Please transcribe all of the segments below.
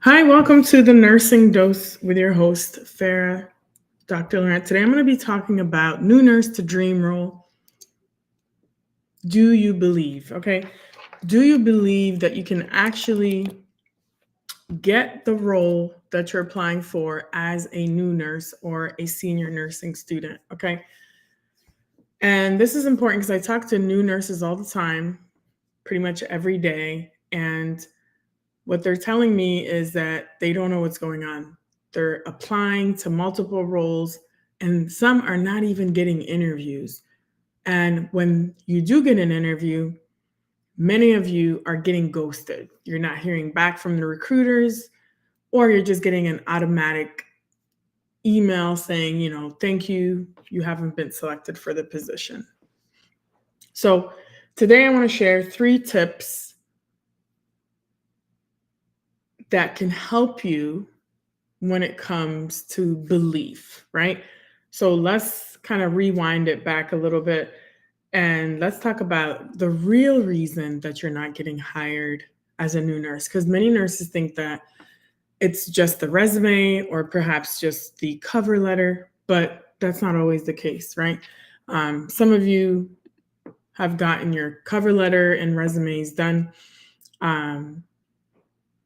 Hi, welcome to the Nursing Dose with your host, Farah, Dr. Laurent. Today I'm going to be talking about new nurse to dream role. Do you believe? Okay. Do you believe that you can actually get the role that you're applying for as a new nurse or a senior nursing student? Okay. And this is important because I talk to new nurses all the time, pretty much every day. And what they're telling me is that they don't know what's going on. They're applying to multiple roles, and some are not even getting interviews. And when you do get an interview, many of you are getting ghosted. You're not hearing back from the recruiters, or you're just getting an automatic email saying, thank you, you haven't been selected for the position. So today I want to share 3 tips that can help you when it comes to belief, right? So let's kind of rewind it back a little bit and let's talk about the real reason that you're not getting hired as a new nurse. Because many nurses think that it's just the resume or perhaps just the cover letter, but that's not always the case, right? Some of you have gotten your cover letter and resumes done.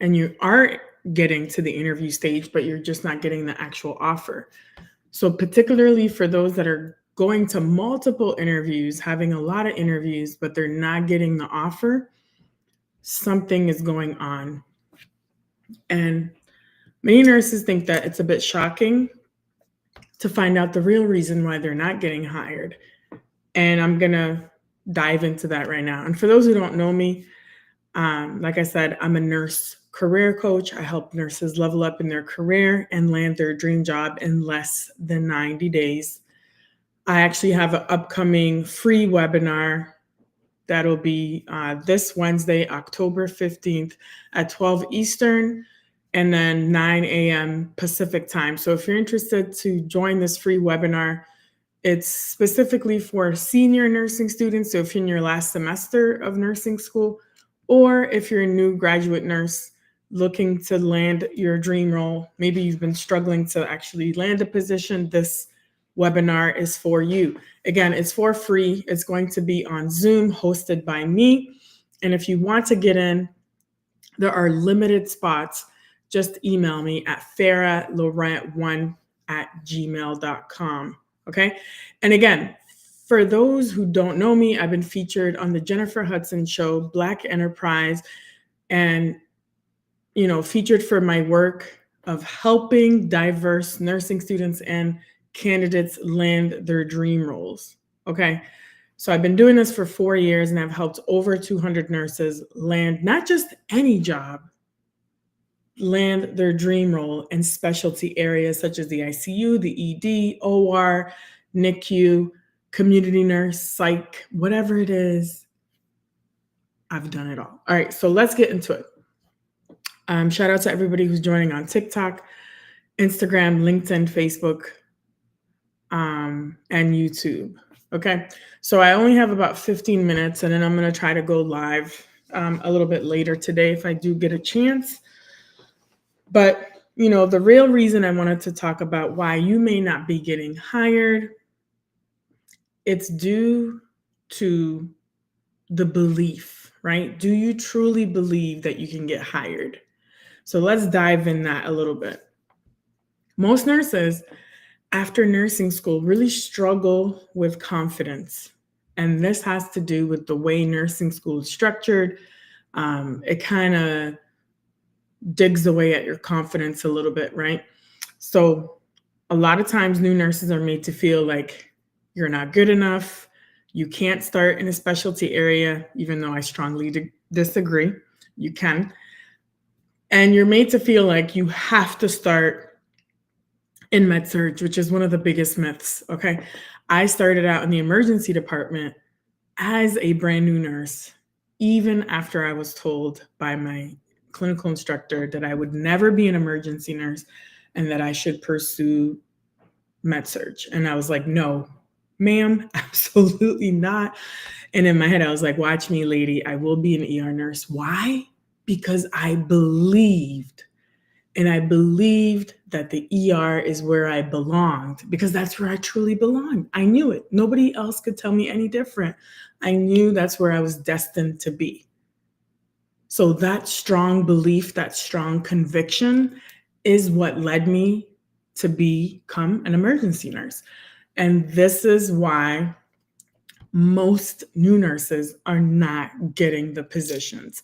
And you are getting to the interview stage, but you're just not getting the actual offer. So particularly for those that are going to multiple interviews, having a lot of interviews, but they're not getting the offer, something is going on. And many nurses think that it's a bit shocking to find out the real reason why they're not getting hired. And I'm going to dive into that right now. And for those who don't know me, like I said, I'm a nurse career coach. I help nurses level up in their career and land their dream job in less than 90 days. I actually have an upcoming free webinar that'll be this Wednesday, October 15th at 12 Eastern and then 9 a.m. Pacific time. So if you're interested to join this free webinar, it's specifically for senior nursing students. So if you're in your last semester of nursing school, or if you're a new graduate nurse looking to land your dream role, maybe you've been struggling to actually land a position, this webinar is for you. Again, it's for free. It's going to be on Zoom, hosted by me. And if you want to get in, there are limited spots. Just email me at farah.laurent1@gmail.com. Okay. And again, for those who don't know me, I've been featured on the Jennifer Hudson show, Black Enterprise, and, featured for my work of helping diverse nursing students and candidates land their dream roles. Okay. So I've been doing this for 4 years and I've helped over 200 nurses land not just any job, land their dream role in specialty areas such as the ICU, the ED, OR, NICU, community nurse, psych, whatever it is, I've done it all. All right, so let's get into it. Shout out to everybody who's joining on TikTok, Instagram, LinkedIn, Facebook, and YouTube. Okay, so I only have about 15 minutes and then I'm going to try to go live a little bit later today if I do get a chance. But, the real reason I wanted to talk about why you may not be getting hired, it's due to the belief, right? Do you truly believe that you can get hired? So let's dive in that a little bit. Most nurses after nursing school really struggle with confidence. And this has to do with the way nursing school is structured. It kind of digs away at your confidence a little bit, right? So a lot of times new nurses are made to feel like you're not good enough. You can't start in a specialty area, even though I strongly disagree. You can. And you're made to feel like you have to start in med surg, which is one of the biggest myths. Okay. I started out in the emergency department as a brand new nurse, even after I was told by my clinical instructor that I would never be an emergency nurse and that I should pursue med surg. And I was like, no, ma'am, absolutely not. And in my head, I was like, watch me, lady, I will be an ER nurse. Why? Because I believed And I believed that the ER is where I belonged because that's where I truly belonged. I knew it. Nobody else could tell me any different. I knew that's where I was destined to be. So that strong belief, that strong conviction is what led me to become an emergency nurse. And this is why most new nurses are not getting the positions.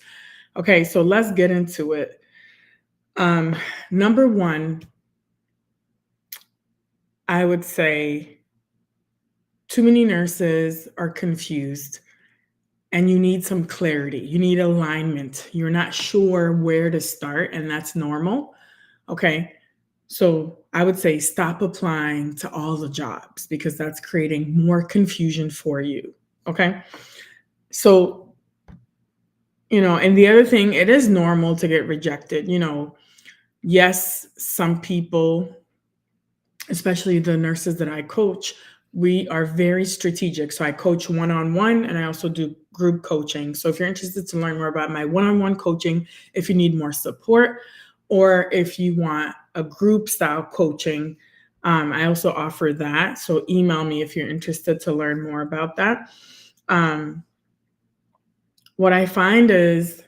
Okay, so let's get into it. Number one, I would say too many nurses are confused and you need some clarity. You need alignment. You're not sure where to start, and that's normal. Okay. So I would say stop applying to all the jobs because that's creating more confusion for you. Okay. So, and the other thing, it is normal to get rejected. Yes, some people, especially the nurses that I coach, we are very strategic. So I coach one-on-one and I also do group coaching. So if you're interested to learn more about my one-on-one coaching, if you need more support, or if you want a group style coaching, I also offer that. So email me if you're interested to learn more about that. What I find is,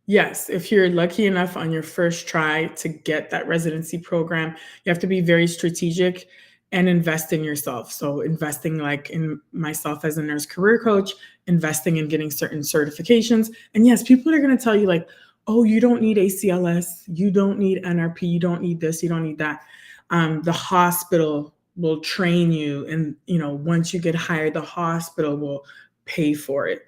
yes, if you're lucky enough on your first try to get that residency program, you have to be very strategic and invest in yourself. So investing like in myself as a nurse career coach, investing in getting certain certifications. And yes, people are going to tell you like, oh, you don't need ACLS, you don't need NRP, you don't need this, you don't need that. The hospital will train you. And, once you get hired, the hospital will pay for it.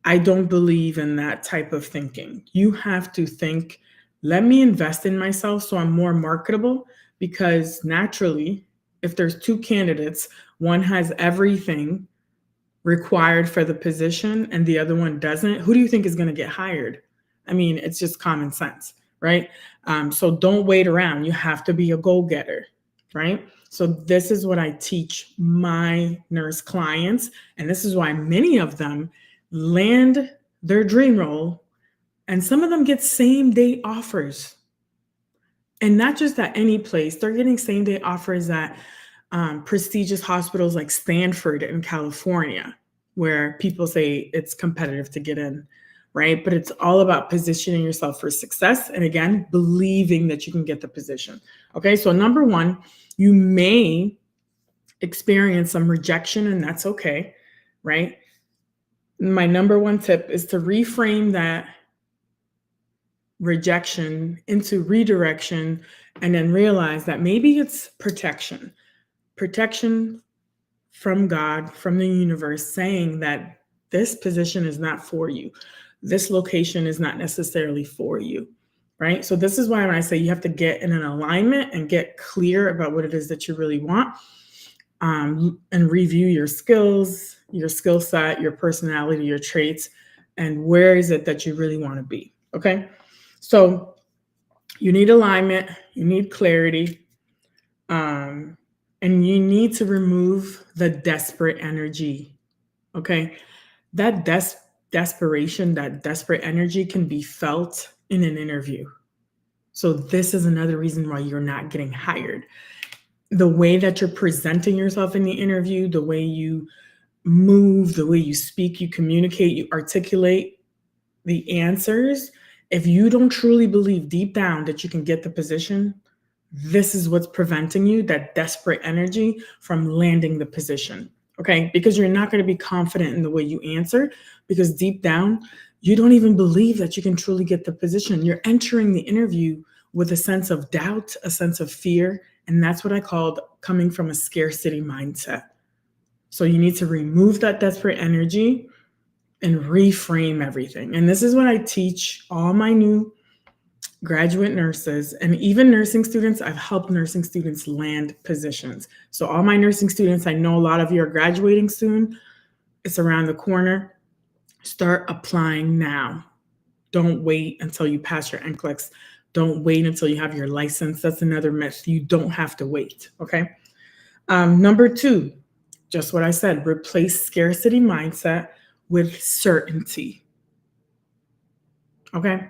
I don't believe in that type of thinking. You have to think, let me invest in myself so I'm more marketable, because naturally, if there's two candidates, one has everything required for the position and the other one doesn't, who do you think is going to get hired? I mean, it's just common sense, right? So don't wait around. You have to be a go-getter, right? So this is what I teach my nurse clients. And this is why many of them land their dream role, and some of them get same day offers. And not just at any place, they're getting same day offers at prestigious hospitals like Stanford in California, where people say it's competitive to get in, right? But it's all about positioning yourself for success. And again, believing that you can get the position. Okay, so number one, you may experience some rejection, and that's okay, right? My number one tip is to reframe that rejection into redirection, and then realize that maybe it's protection from God, from the universe, saying that this position is not for you. This location is not necessarily for you, right? So this is why when I say you have to get in an alignment and get clear about what it is that you really want, and review your skills, your skill set, your personality, your traits, and where is it that you really want to be, okay? So you need alignment, you need clarity, and you need to remove the desperate energy, okay? That desperation, that desperate energy can be felt in an interview. So this is another reason why you're not getting hired. The way that you're presenting yourself in the interview, the way you move, the way you speak, you communicate, you articulate the answers. If you don't truly believe deep down that you can get the position, this is what's preventing you, that desperate energy, from landing the position. Okay, because you're not going to be confident in the way you answer, because deep down, you don't even believe that you can truly get the position. You're entering the interview with a sense of doubt, a sense of fear, and that's what I called coming from a scarcity mindset. So you need to remove that desperate energy and reframe everything. And this is what I teach all my new graduate nurses and even nursing students. I've helped nursing students land positions. So all my nursing students, I know a lot of you are graduating soon. It's around the corner. Start applying now. Don't wait until you pass your NCLEX. Don't wait until you have your license. That's another myth. You don't have to wait, okay? Number two, just what I said, replace scarcity mindset with certainty, okay?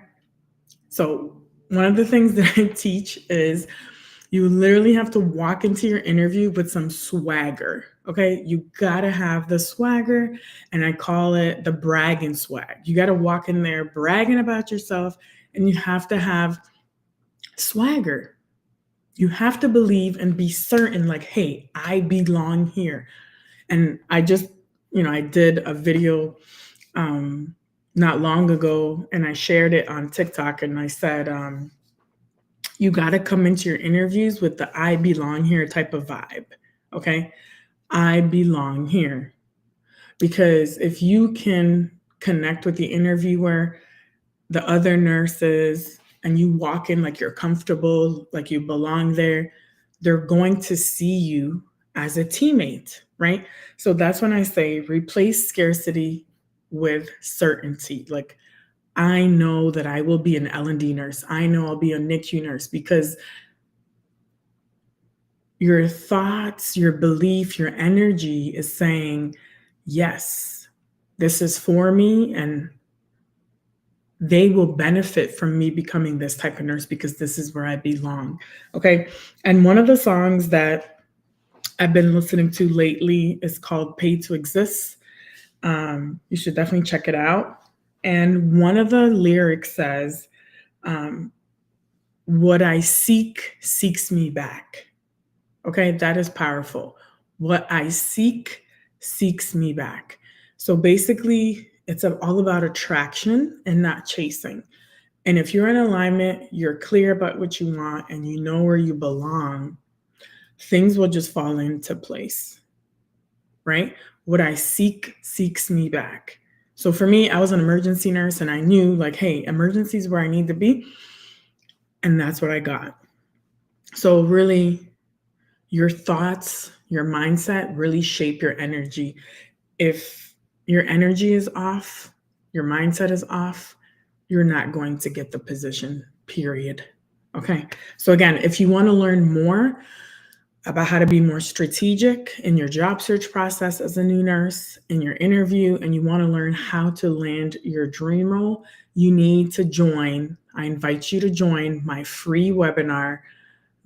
So One of the things that I teach is you literally have to walk into your interview with some swagger. Okay. You got to have the swagger, and I call it the bragging swag. You got to walk in there bragging about yourself, and you have to have swagger. You have to believe and be certain, like, hey, I belong here. And I just, I did a video not long ago, and I shared it on TikTok, and I said, you got to come into your interviews with the I belong here type of vibe. Okay. I belong here. Because if you can connect with the interviewer, the other nurses, and you walk in like you're comfortable, like you belong there, they're going to see you as a teammate, right? So that's when I say replace scarcity with certainty. Like, I know that I will be an L&D nurse. I know I'll be a NICU nurse, because your thoughts, your belief, your energy is saying, yes, this is for me, and they will benefit from me becoming this type of nurse because this is where I belong. Okay. And one of the songs that I've been listening to lately is called Paid to Exist. You should definitely check it out. And one of the lyrics says, um, what I seek seeks me back. Okay, that is powerful. What I seek seeks me back. So basically, it's all about attraction and not chasing. And if you're in alignment, you're clear about what you want, and you know where you belong, things will just fall into place, right? What I seek seeks me back. So for me, I was an emergency nurse, and I knew, like, hey, emergency is where I need to be. And that's what I got. So really, your thoughts, your mindset really shape your energy. If your energy is off, your mindset is off, you're not going to get the position, period. Okay. So again, if you want to learn more about how to be more strategic in your job search process as a new nurse, in your interview, and you want to learn how to land your dream role, you need to join. I invite you to join my free webinar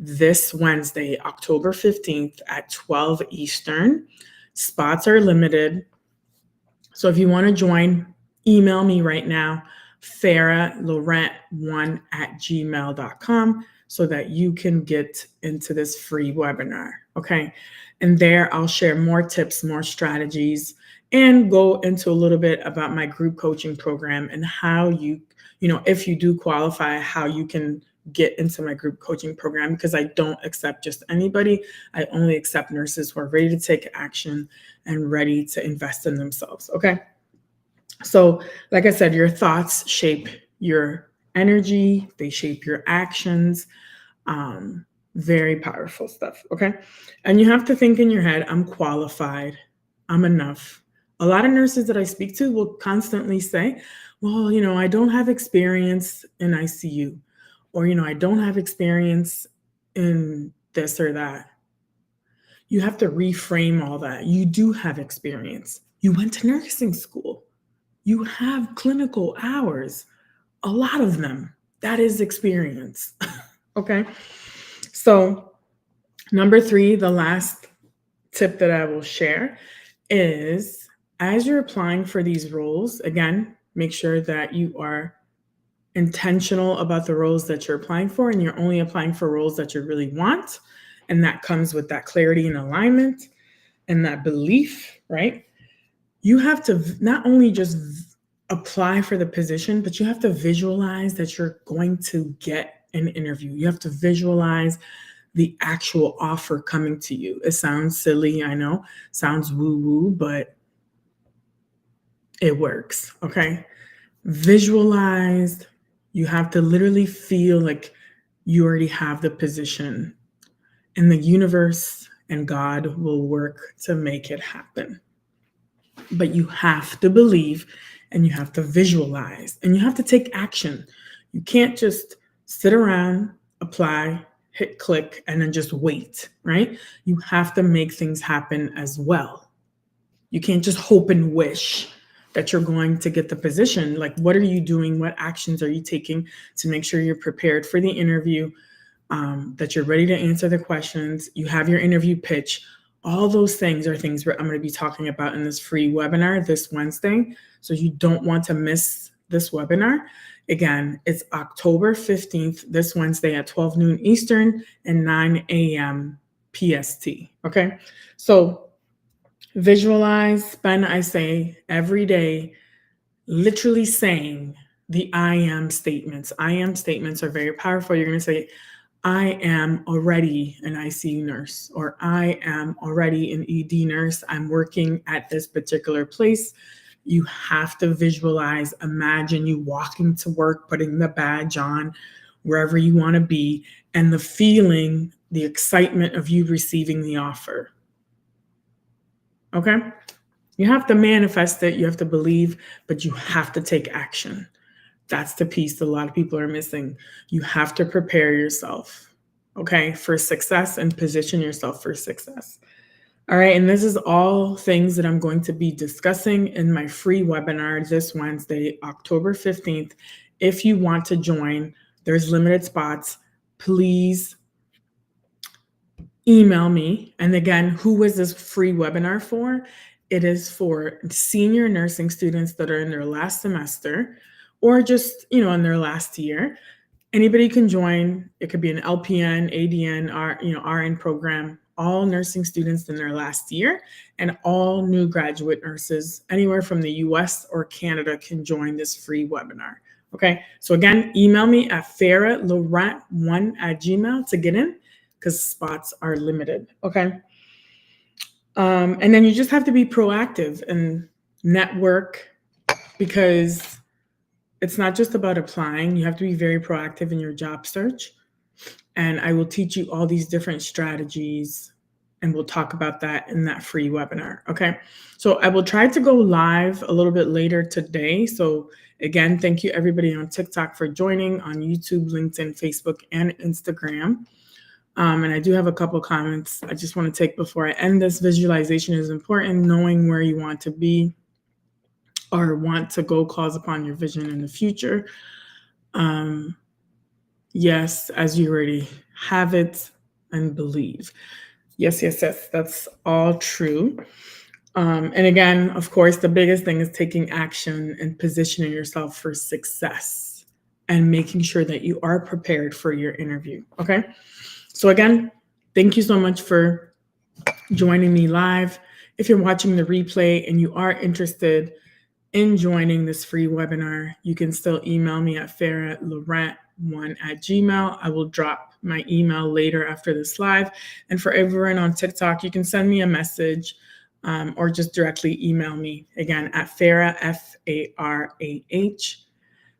this Wednesday, October 15th at 12 Eastern. Spots are limited. So if you want to join, email me right now, farah.laurent1@gmail.com, so that you can get into this free webinar. Okay. And there I'll share more tips, more strategies, and go into a little bit about my group coaching program and how if you do qualify, how you can get into my group coaching program, because I don't accept just anybody. I only accept nurses who are ready to take action and ready to invest in themselves. Okay. So, like I said, your thoughts shape your energy, they shape your actions. Very powerful stuff. Okay. And you have to think in your head, I'm qualified, I'm enough. A lot of nurses that I speak to will constantly say, well, I don't have experience in ICU, or, I don't have experience in this or that. You have to reframe all that. You do have experience. You went to nursing school. You have clinical hours, a lot of them. That is experience. Okay. So, number 3, the last tip that I will share is, as you're applying for these roles, again, make sure that you are intentional about the roles that you're applying for, and you're only applying for roles that you really want. And that comes with that clarity and alignment and that belief, right? You have to not only just apply for the position, but you have to visualize that you're going to get an interview. You have to visualize the actual offer coming to you. It sounds silly, I know, sounds woo-woo, but it works. Okay. Visualize. You have to literally feel like you already have the position, and the universe and God will work to make it happen. But you have to believe, and you have to visualize, and you have to take action. You can't just sit around, apply, hit click, and then just wait, right? You have to make things happen as well. You can't just hope and wish, that you're going to get the position. Like, what are you doing? What actions are you taking to make sure you're prepared for the interview, that you're ready to answer the questions, you have your interview pitch. All those things are things I'm going to be talking about in this free webinar this Wednesday. So you don't want to miss this webinar. Again, it's October 15th, this Wednesday at 12 noon Eastern and 9 a.m. PST. Okay. So visualize, spend, I say, every day literally saying the I am statements. I am statements are very powerful. You're going to say, I am already an ICU nurse, or I am already an ED nurse. I'm working at this particular place. You have to visualize, imagine you walking to work, putting the badge on, wherever you want to be, and the feeling, the excitement of you receiving the offer. Okay? You have to manifest it, you have to believe, but you have to take action. That's the piece that a lot of people are missing. You have to prepare yourself, okay, for success and position yourself for success. All right, and this is all things that I'm going to be discussing in my free webinar this Wednesday, October 15th. If you want to join, there's limited spots. Please email me. And again, who is this free webinar for? It is for senior nursing students that are in their last semester or just, in their last year. Anybody can join. It could be an LPN, ADN, RN program, all nursing students in their last year, and all new graduate nurses anywhere from the US or Canada can join this free webinar. Okay, so again, email me at farah.laurent1@gmail to get in, because spots are limited. Okay. And then you just have to be proactive and network, because it's not just about applying. You have to be very proactive in your job search. And I will teach you all these different strategies, and we'll talk about that in that free webinar. Okay. So I will try to go live a little bit later today. So again, thank you everybody on TikTok for joining, on YouTube, LinkedIn, Facebook, and Instagram. And I do have a couple comments I just want to take before I end this. Visualization is important. Knowing where you want to be or want to go calls upon your vision in the future. Yes, as you already have it and believe. Yes, that's all true. And again, of course, the biggest thing is taking action and positioning yourself for success and making sure that you are prepared for your interview. Okay. So again, thank you so much for joining me live. If you're watching the replay and you are interested in joining this free webinar, you can still email me at farah.laurent1@gmail. I will drop my email later after this live. And for everyone on TikTok, you can send me a message or just directly email me again at Farah, Farah,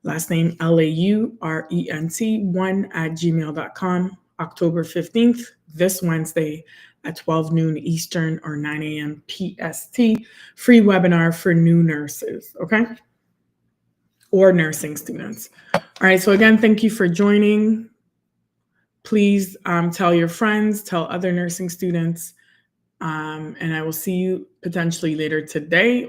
last name LAURENT1@gmail.com. October 15th, this Wednesday at 12 noon Eastern or 9 a.m. PST, free webinar for new nurses, okay? Or nursing students. All right, so again, thank you for joining. Please tell your friends, tell other nursing students, and I will see you potentially later today